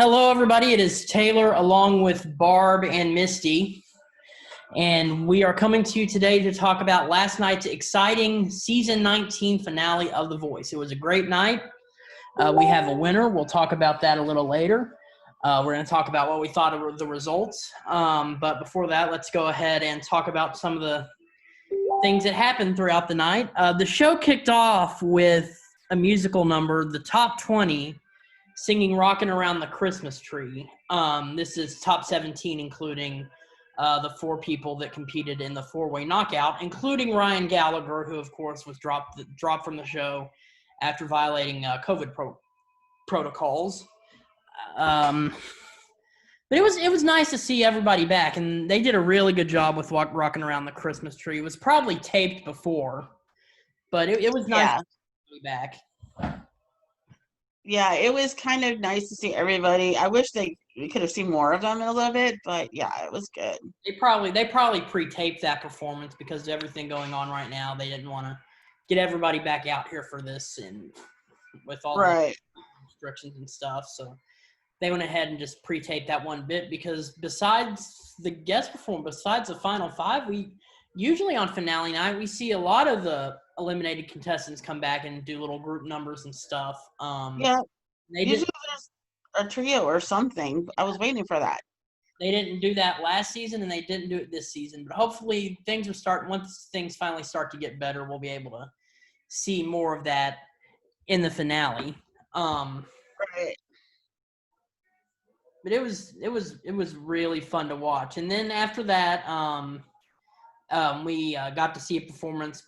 Hello, everybody. It is Taylor along with Barb and Misty, and we are coming to you today to talk about last night's exciting season 19 finale of The Voice. It was a great night. We have a winner. We'll talk about that a little later. We're going to talk about what we thought of the results. But before that, let's go ahead and talk about some of the things that happened throughout the night. The show kicked off with a musical number, the Top 20, singing Rockin' Around the Christmas Tree. This is top 17, including the four people that competed in the four-way knockout, including Ryan Gallagher, who, of course, was dropped from the show after violating COVID protocols. But it was nice to see everybody back, and they did a really good job with Rockin' Around the Christmas Tree. It was probably taped before, but it was nice to be back. Yeah, it was kind of nice to see everybody. I wish we could have seen more of them a little bit, but yeah, it was good. They probably pre-taped that performance because of everything going on right now. They didn't want to get everybody back out here for this and with all the restrictions and stuff. So they went ahead and just pre-taped that one bit because besides the guest performance, besides the final five, we usually on finale night, we see a lot of the eliminated contestants come back and do little group numbers and stuff. Yeah, usually there's a trio or something. I was waiting for that. They didn't do that last season, and they didn't do it this season. But hopefully once things finally start to get better, we'll be able to see more of that in the finale. Right. But it was really fun to watch. And then after that, we got to see a performance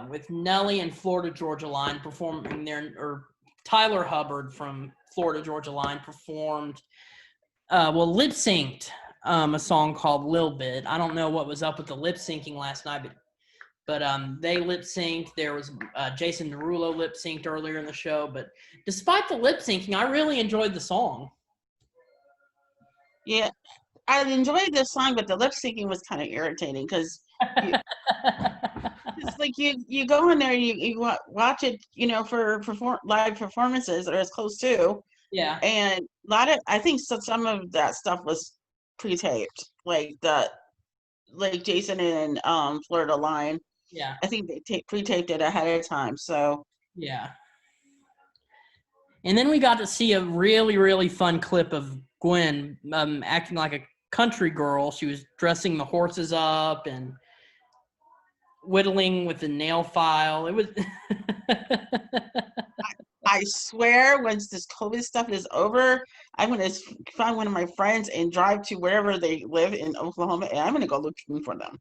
with Nelly and Florida Georgia Line performing there, or Tyler Hubbard from Florida Georgia Line performed, lip-synced a song called Lil Bit. I don't know what was up with the lip-syncing last night, but they lip-synced. There was Jason Derulo lip-synced earlier in the show. But despite the lip-syncing, I really enjoyed the song. Yeah, I enjoyed this song, but the lip syncing was kind of irritating because it's like you go in there and you watch it, for live performances or as close to. Yeah. And I think some of that stuff was pre-taped, like Jason and Florida Line. Yeah. I think they pre-taped it ahead of time. So yeah. And then we got to see a really, really fun clip of Gwen acting like a country girl. She was dressing the horses up and whittling with the nail file. It was. I swear, once this COVID stuff is over, I'm going to find one of my friends and drive to wherever they live in Oklahoma, and I'm going to go looking for them.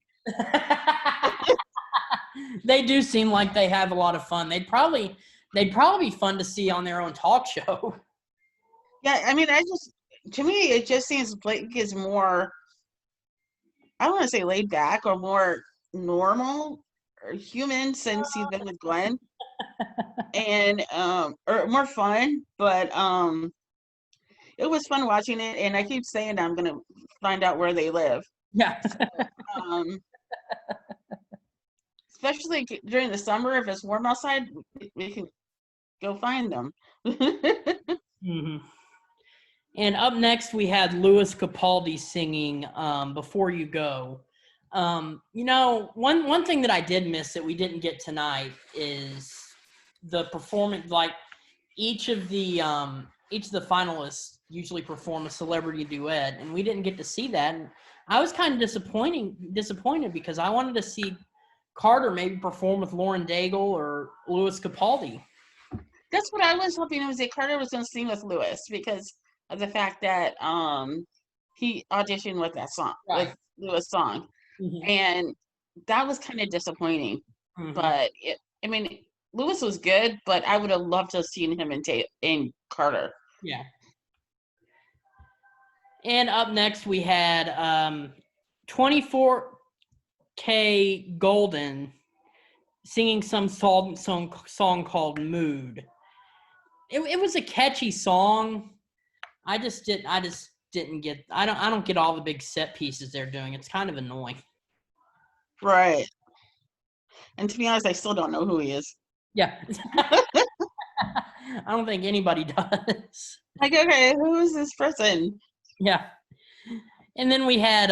They do seem like they have a lot of fun. They'd probably be fun to see on their own talk show. Yeah, I mean, to me, it just seems Blake is more, I don't want to say laid back or more normal or human since he's been with Glenn. And or more fun, but it was fun watching it, and I keep saying I'm gonna find out where they live. Yeah. So, especially during the summer, if it's warm outside, we can go find them. Mm-hmm. And up next, we had Louis Capaldi singing "Before You Go." One thing that I did miss that we didn't get tonight is the performance. Like each of the finalists usually perform a celebrity duet, and we didn't get to see that. And I was kind of disappointed because I wanted to see Carter maybe perform with Lauren Daigle or Louis Capaldi. That's what I was hoping. It was that Carter was going to sing with Louis because of the fact that he auditioned with that song, with Louis' song. Mm-hmm. And that was kind of disappointing. Mm-hmm. But Louis was good, but I would have loved to have seen him in Carter. Yeah. And up next we had 24K Golden singing some song called Mood. It was a catchy song. I don't get all the big set pieces they're doing. It's kind of annoying. Right. And to be honest, I still don't know who he is. Yeah. I don't think anybody does. Like, okay, who is this person? Yeah. And then we had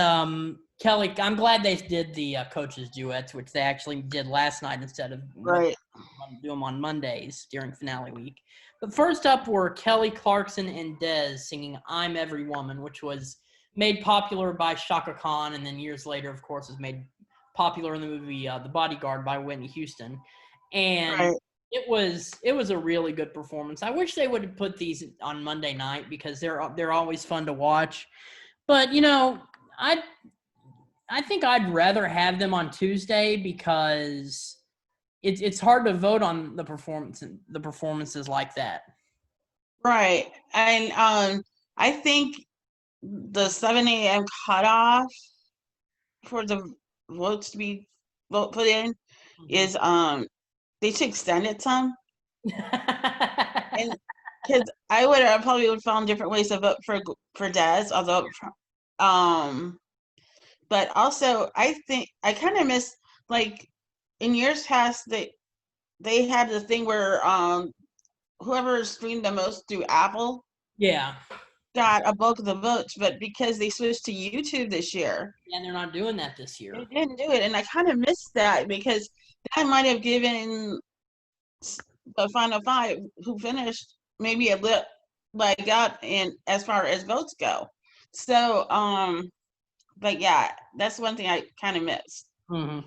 Kelly. I'm glad they did the coaches duets, which they actually did last night instead of Right. do them on Mondays during finale week. But first up were Kelly Clarkson and Dez singing "I'm Every Woman," which was made popular by Shaka Khan, and then years later, of course, was made popular in the movie The Bodyguard by Whitney Houston. And Right. it was a really good performance. I wish they would have put these on Monday night because they're always fun to watch. But I think I'd rather have them on Tuesday because it's hard to vote on the performances like that. Right. And I think the 7 a.m. cutoff for the votes to be put in is they should extend it some. And because I probably would found different ways to vote for Des, although but also I think I kind of miss, like, in years past they had the thing where whoever streamed the most through Apple Yeah. got a bulk of the votes, but because they switched to YouTube this year, And they're not doing that this year. they didn't do it, and I kind of missed that because that might have given the final five who finished maybe a little leg up in as far as votes go. So but yeah, that's one thing I kind of missed. Mm-hmm.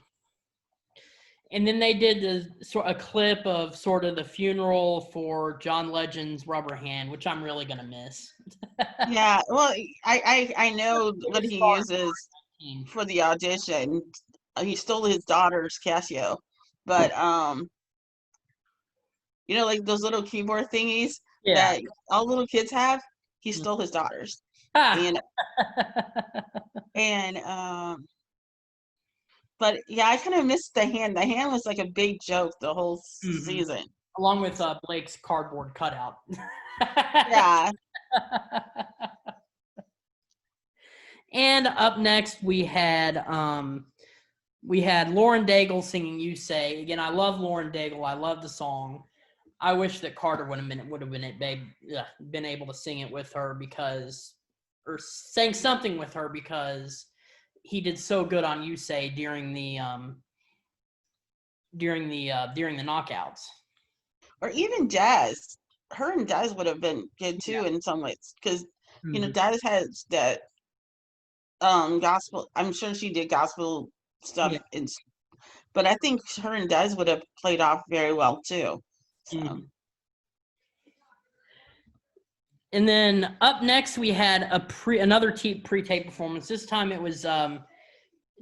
And then they did a clip of sort of the funeral for John Legend's Rubber Hand, which I'm really gonna miss. Yeah, well, I know It what was he far uses from for the audition. He stole his daughter's Casio, but you know, like those little keyboard thingies yeah. that all little kids have. He stole his daughter's, Ah. and but yeah, I kind of missed the hand. The hand was like a big joke the whole season. Along with Blake's cardboard cutout. Yeah. And up next we had Lauren Daigle singing "You Say." Again, I love Lauren Daigle. I love the song. I wish that Carter would have been able to sing it with her or sang something with her because he did so good on "You Say" during the knockouts. Or even Jazz. Her and Jazz would have been good too in some ways because you know Jazz has that gospel. I'm sure she did gospel stuff Yeah. but I think her and Des would have played off very well too. So And then up next we had another pre-tape performance. This time it was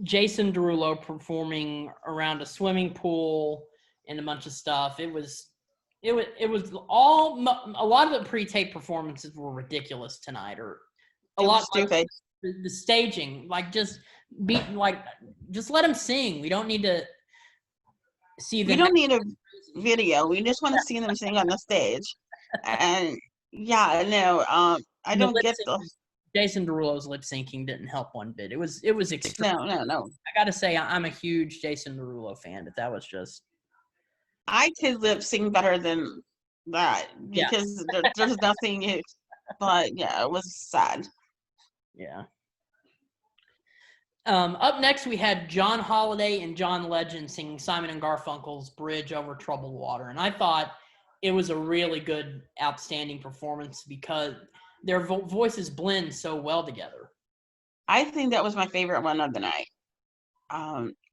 Jason Derulo performing around a swimming pool and a bunch of stuff. It was all a lot of the pre-tape performances were ridiculous tonight, or a it lot was stupid. the staging, like just let them sing. We don't need to see them. We don't need a video. We just want to see them sing on the stage. And yeah, no, I don't get the Jason Derulo's lip syncing didn't help one bit. It was extreme. No. I got to say, I'm a huge Jason Derulo fan, but that was just. I could lip sync better than that because there's nothing. But yeah, it was sad. Yeah. Up next, we had John Holiday and John Legend singing Simon and Garfunkel's "Bridge Over Troubled Water," and I thought it was a really good, outstanding performance because their voices blend so well together. I think that was my favorite one of the night.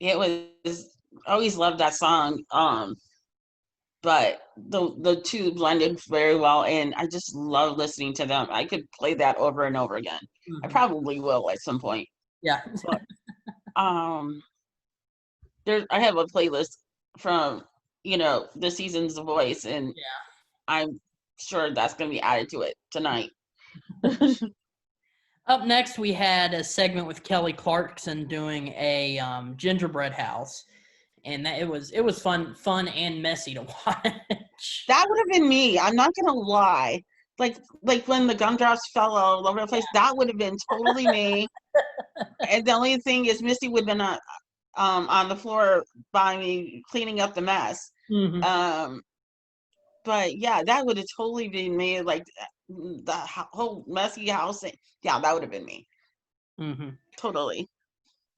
It was always loved that song. But the two blended very well, and I just love listening to them. I could play that over and over again. I probably will at some point. Yeah. But, I have a playlist from the season's voice, and I'm sure that's going to be added to it tonight. Up next, we had a segment with Kelly Clarkson doing a gingerbread house, and it was fun and messy to watch. That would have been me. I'm not gonna lie. Like when the gumdrops fell all over the place, that would have been totally me. And the only thing is, Misty would have been on the floor by me cleaning up the mess. But But yeah, that would have totally been me. Like the whole messy house. Yeah, that would have been me. Mm-hmm. Totally.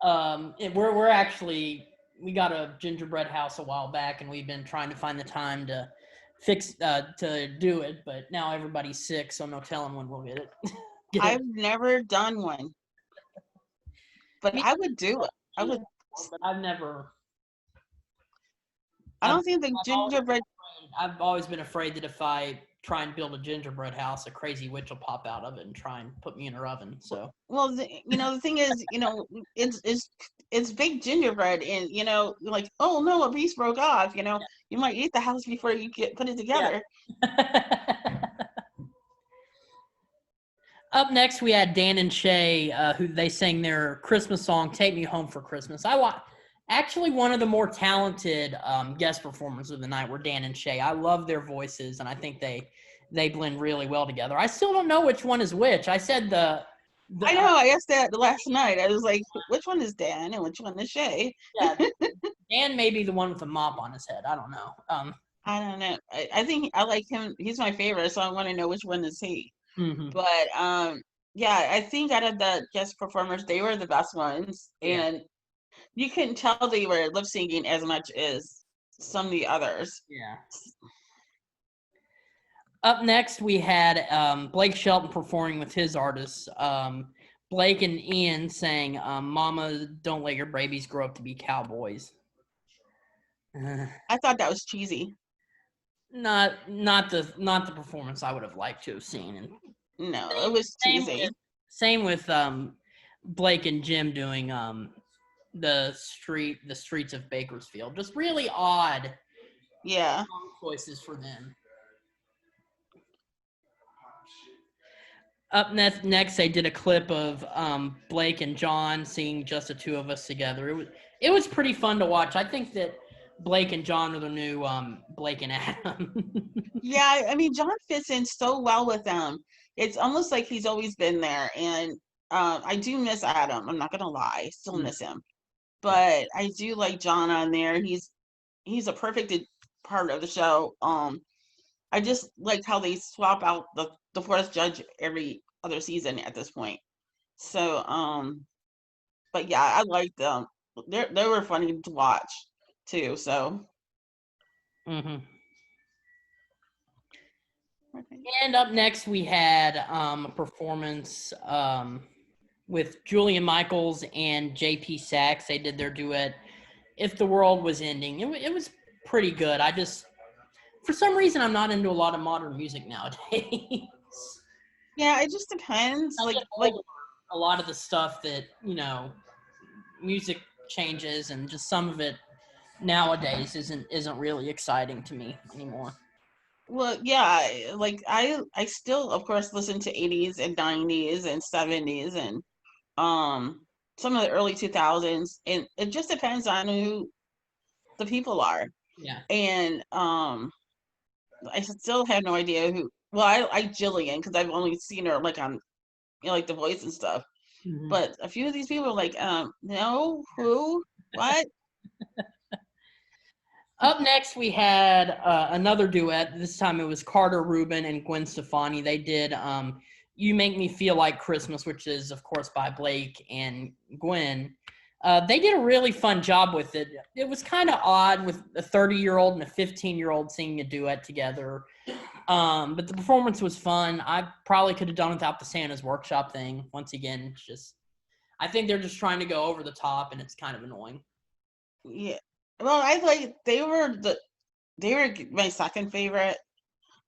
We're actually, we got a gingerbread house a while back, and we've been trying to find the time to to do it, but now everybody's sick, so no telling when we'll get it. I've never done one, but Me, I would do it. I would. but I've never. I I've, don't think the gingerbread. I've always been afraid that if I try and build a gingerbread house, a crazy witch will pop out of it and try and put me in her oven. So. Well, the thing is, it's baked gingerbread, and like, oh no, a piece broke off. You might eat the house before you put it together. Yeah. Up next, we had Dan and Shay, who they sang their Christmas song "Take Me Home for Christmas." Actually one of the more talented guest performers of the night were Dan and Shay. I love their voices, and I think they blend really well together. I still don't know which one is which. I said I know. I asked that last night. I was like, which one is Dan and which one is Shay? Yeah, Dan may be the one with the mop on his head. I don't know. I don't know. I think I like him. He's my favorite, so I want to know which one is he. Mm-hmm. But yeah, I think out of the guest performers, they were the best ones, Yeah. and you couldn't tell they were lip syncing as much as some of the others. Yeah. Up next, we had Blake Shelton performing with his artists. Blake and Ian sang "Mama, Don't Let Your Babies Grow Up to Be Cowboys." I thought that was cheesy. Not the performance I would have liked to have seen. And No, it was cheesy. Same with Blake and Jim doing the streets of Bakersfield. Just really odd. Yeah. Choices for them. Up next, they did a clip of Blake and John singing "Just the Two of Us Together." It was pretty fun to watch. I think that Blake and John are the new Blake and Adam. Yeah, I mean, John fits in so well with them. It's almost like he's always been there. And I do miss Adam. I'm not gonna lie, I still miss him. But I do like John on there. He's a perfect part of the show. I just like how they swap out the fourth judge every other season at this point. So, but yeah, I liked them. They were funny to watch too. So. Mm-hmm. And up next, we had a performance with Julian Michaels and J.P. Sachs. They did their duet, "If the World Was Ending." It was pretty good. I just, for some reason, I'm not into a lot of modern music nowadays. Yeah, it just depends. Like a lot of the stuff that, music changes, and just some of it nowadays isn't really exciting to me anymore. Well, yeah, like I still, of course, listen to 80s and 90s and 70s and some of the early 2000s, and it just depends on who the people are. Yeah. And I still have no idea who. Well, I like Jillian because I've only seen her like on like The Voice and stuff. Mm-hmm. But a few of these people are like, no, who, what? Up next, we had another duet. This time it was Carter Rubin and Gwen Stefani. They did "You Make Me Feel Like Christmas," which is, of course, by Blake and Gwen. They did a really fun job with it. It was kind of odd with a 30-year-old and a 15-year-old singing a duet together. But the performance was fun. I probably could have done without the Santa's Workshop thing. Once again, it's just, I think they're just trying to go over the top, and it's kind of annoying. Yeah. Well, I like they were my second favorite.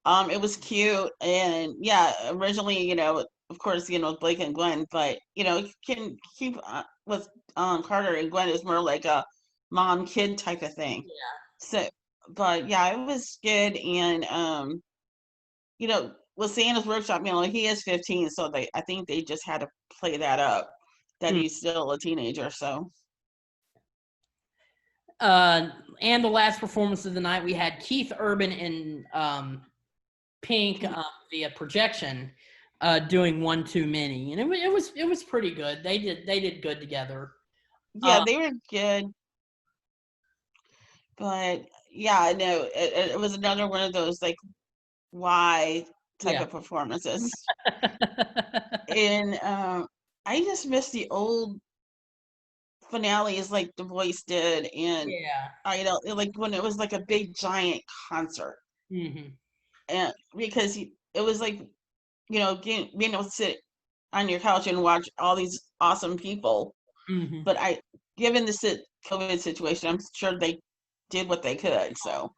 It was cute, and yeah, originally, of course, Blake and Gwen, but can keep with Carter and Gwen is more like a mom kid type of thing. Yeah. So, but yeah, it was good, and with Santa's Workshop, he is 15, so I think they just had to play that up that he's still a teenager. So. And the last performance of the night, we had Keith Urban and Pink via projection doing "One Too Many," and it was pretty good. They did good together. Yeah, they were good, but yeah, no, it was another one of those like why type Yeah. of performances. And I just miss the old finales like The Voice did, and Yeah. I don't like when it was like a big giant concert, Hmm. and because it was like being able to sit on your couch and watch all these awesome people. Hmm. But given the COVID situation, I'm sure they did what they could. So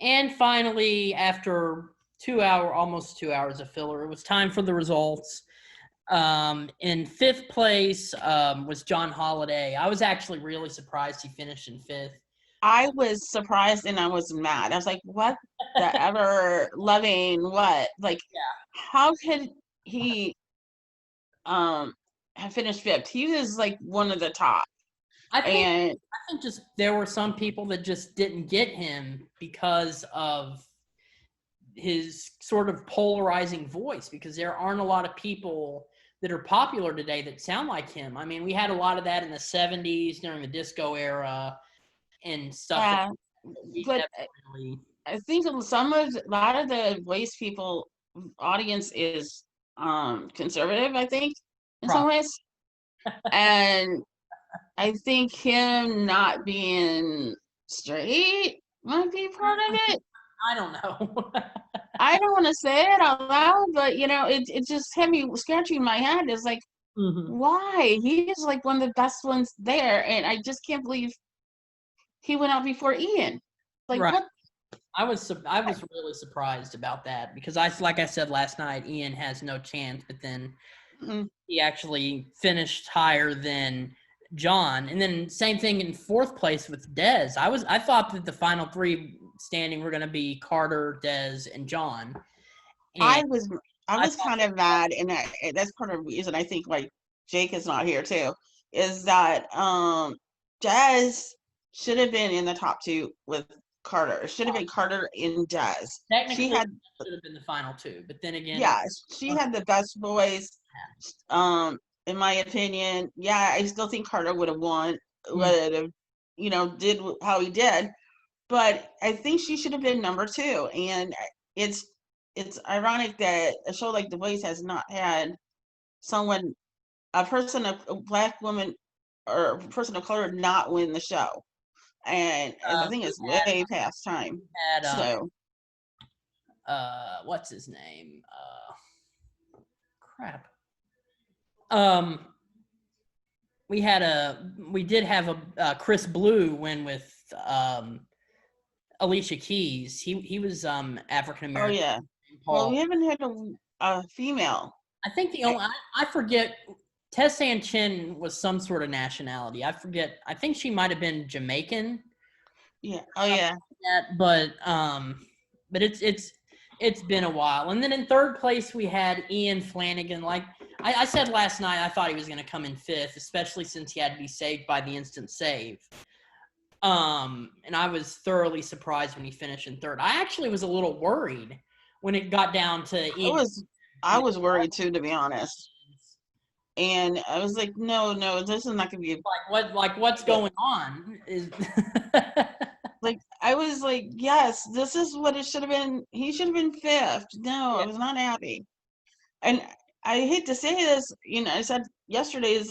And finally, after almost 2 hours of filler, it was time for the results. In fifth place was John Holiday. I was actually really surprised he finished in fifth. I was surprised and I was mad. I was like, what the ever loving what? Like, how could he have finished fifth? He was like one of the top. I think And I think just there were some people that just didn't get him because of his sort of polarizing voice, because there aren't a lot of people that are popular today that sound like him. I mean, we had a lot of that in the 70s during the disco era and stuff like we but never really. I think a lot of the Voice people audience is conservative, I think, in some Probably. ways. And I think him not being straight might be part of it. I don't know. I don't want to say it out loud, but it just had me scratching my head. It's like, Hmm. why? He is like one of the best ones there, and I just can't believe he went out before Ian. Like Right. what? I was really surprised about that because like I said last night, Ian has no chance, but then Mm, he actually finished higher than John. And then same thing in fourth place with Dez. I thought that the final three standing were going to be Carter, Dez, and John. I And was I I was thought, kind of mad, and that's part of the reason I think like Jake is not here too, is that Jazz should have been in the top two with Carter. It should have been Carter and Jazz. She technically had it should have been the final two, but then again, yeah, she had the best voice. In my opinion, yeah, I still think Carter would have won, mm, would have, did how he did, but I think she should have been number two. And it's it's ironic that a show like The Voice has not had someone, a black woman or a person of color not win the show. And I think we it's way past time. had So what's his name? Crap. Um, we did have a Chris Blue win with um Alicia Keys. He was African oh American. yeah. Well, we Paul. haven't had a female. I think the I, only I forget. Tess Sanchin was some sort of nationality. I forget. I think she might have been Jamaican. yeah. Oh yeah. That, but it's been a while. And then in third place we had Ian Flanagan. Like I said last night, I thought he was going to come in fifth, especially since he had to be saved by the instant save. And I was thoroughly surprised when he finished in third. I actually was a little worried when it got down to I Ian. was I was worried too, to be honest. And I was like, no, no, this is not gonna be What's good. going on? Is Like I was like, yes, this is what it should have been. He should have been fifth. No, I was not happy. And I hate to say this, I said yesterday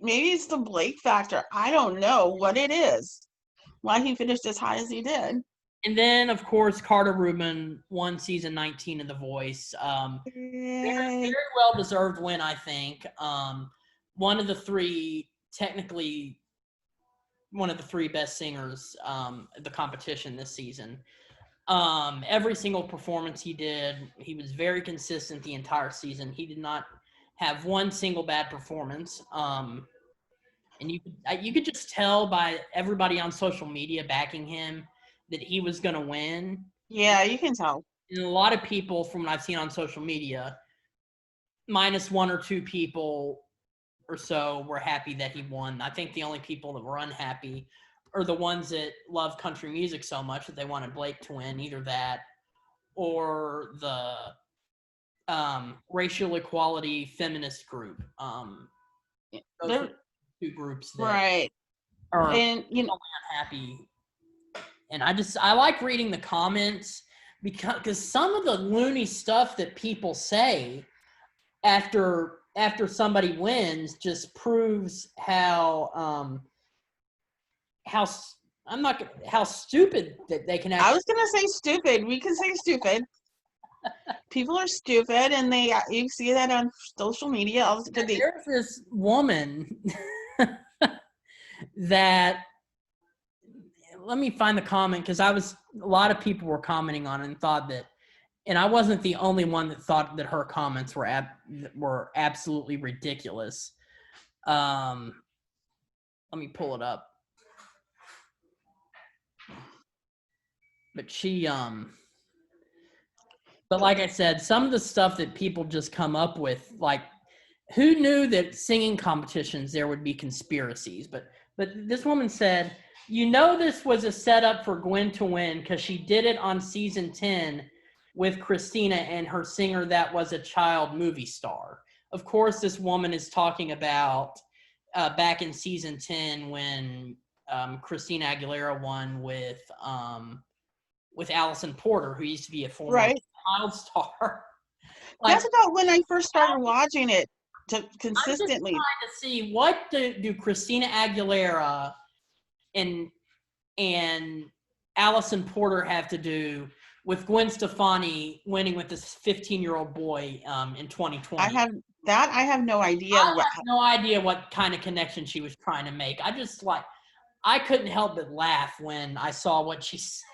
maybe it's the Blake factor. I don't know what it is. Why he finished as high as he did. And then, of course, Carter Rubin won season 19 of The Voice. Very Yay. well deserved win, I think. One of the three, technically, one of the three best singers of the competition this season. Every single performance he did, he was very consistent the entire season. He did not have one single bad performance. And you could just tell by everybody on social media backing him that he was going to win. Yeah, you can tell. And a lot of people from what I've seen on social media, minus one or two people or so, were happy that he won. I think the only people that were unhappy are the ones that love country music so much that they wanted Blake to win, either that or the racial equality feminist group. Those were They're two groups that right. are And unhappy And I like reading the comments because some of the loony stuff that people say after somebody wins just proves how how stupid that they can I actually. was gonna say stupid. We can say stupid. People are stupid, and you see that on social media. There's this woman that, let me find the comment, because a lot of people were commenting on it and thought that, and I wasn't the only one that thought that her comments were absolutely ridiculous. Let me pull it up. But but like I said, some of the stuff that people just come up with, like, who knew that singing competitions there would be conspiracies? But this woman said, this was a setup for Gwen to win because she did it on season 10 with Christina and her singer that was a child movie star. Of course, this woman is talking about back in season 10 when Christina Aguilera won with Allison Porter, who used to be a former child star. That's about when I first started watching it consistently. I'm just trying to see, what do Christina Aguilera and Allison Porter have to do with Gwen Stefani winning with this 15-year-old boy in 2020? I have no idea. I have no idea what kind of connection she was trying to make. I couldn't help but laugh when I saw what she said.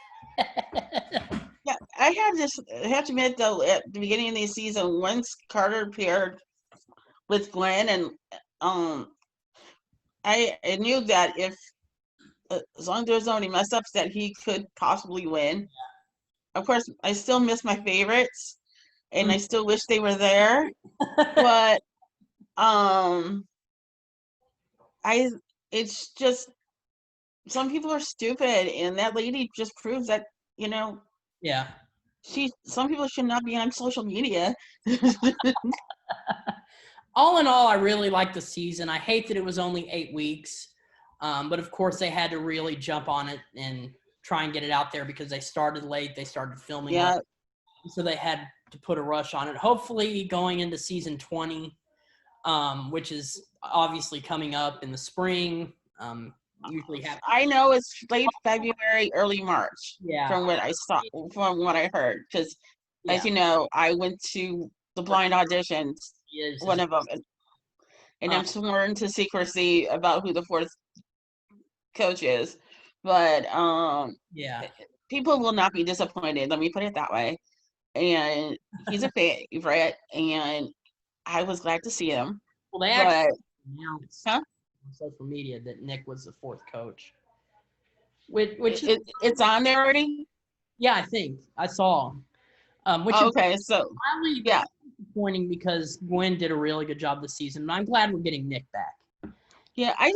Yeah, I have to admit, though, at the beginning of the season, once Carter paired with Glenn, and I knew that if as long as there was no any mess ups, that he could possibly win. Yeah. Of course, I still miss my favorites, and I still wish they were there, but it's just, some people are stupid, and that lady just proves that, yeah. Some people should not be on social media. All in all, I really liked the season. I hate that it was only 8 weeks, but of course they had to really jump on it and try and get it out there because they started late. They started filming late, so they had to put a rush on it. Hopefully, going into season 20, which is obviously coming up in the spring. Usually happens. I know it's late February, early March. Yeah. From what I heard, because as you know, I went to the blind auditions, one of them, and I'm sworn to secrecy about who the fourth coach is. But people will not be disappointed. Let me put it that way. And he's a favorite, and I was glad to see him. Well, they actually announced on social media that Nick was the fourth coach. Which it's on there already? Yeah, I think I saw. Which is so disappointing because Gwen did a really good job this season, and I'm glad we're getting Nick back. Yeah, I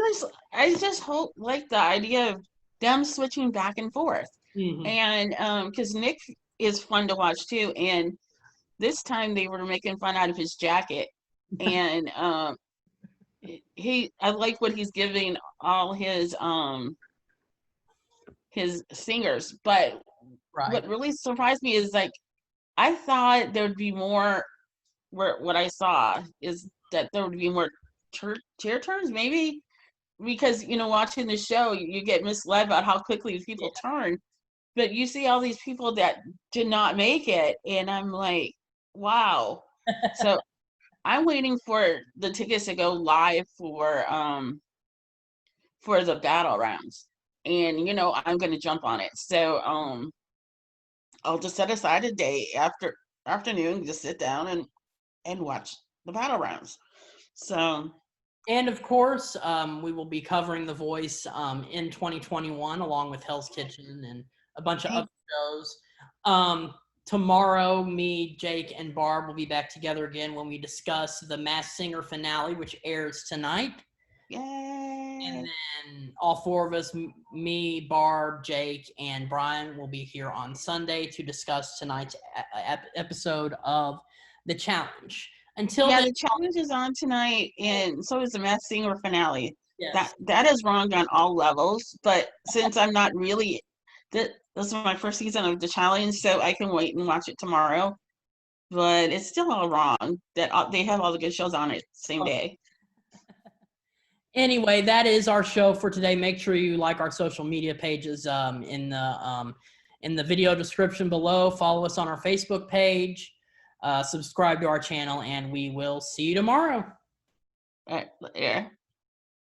just hope, like, the idea of them switching back and forth, and because Nick is fun to watch too, and this time they were making fun out of his jacket, and I like what he's giving all his singers, but what really surprised me is, like, I thought there would be more. What I saw is that there would be more cheer turns, maybe, because watching the show, you get misled about how quickly people turn, but you see all these people that did not make it, and I'm like, wow. So I'm waiting for the tickets to go live for the battle rounds, and I'm going to jump on it. So I'll just set aside a day afternoon, just sit down and watch the battle rounds. So, and of course, we will be covering The Voice in 2021 along with Hell's Kitchen and a bunch of other shows. Tomorrow, me, Jake, and Barb will be back together again when we discuss the Masked Singer finale, which airs tonight. Yay! And then all four of us, me, Barb, Jake, and Brian, will be here on Sunday to discuss tonight's episode of The Challenge. Until then, the challenge is on tonight, and so is the Masked Singer finale. Yes. That is wrong on all levels, but since I'm not really this is my first season of the challenge, so I can wait and watch it tomorrow. But it's still all wrong that they have all the good shows on it same day. Anyway, that is our show for today. Make sure you like our social media pages in the video description below. Follow us on our Facebook page. Subscribe to our channel, and we will see you tomorrow. All right, later.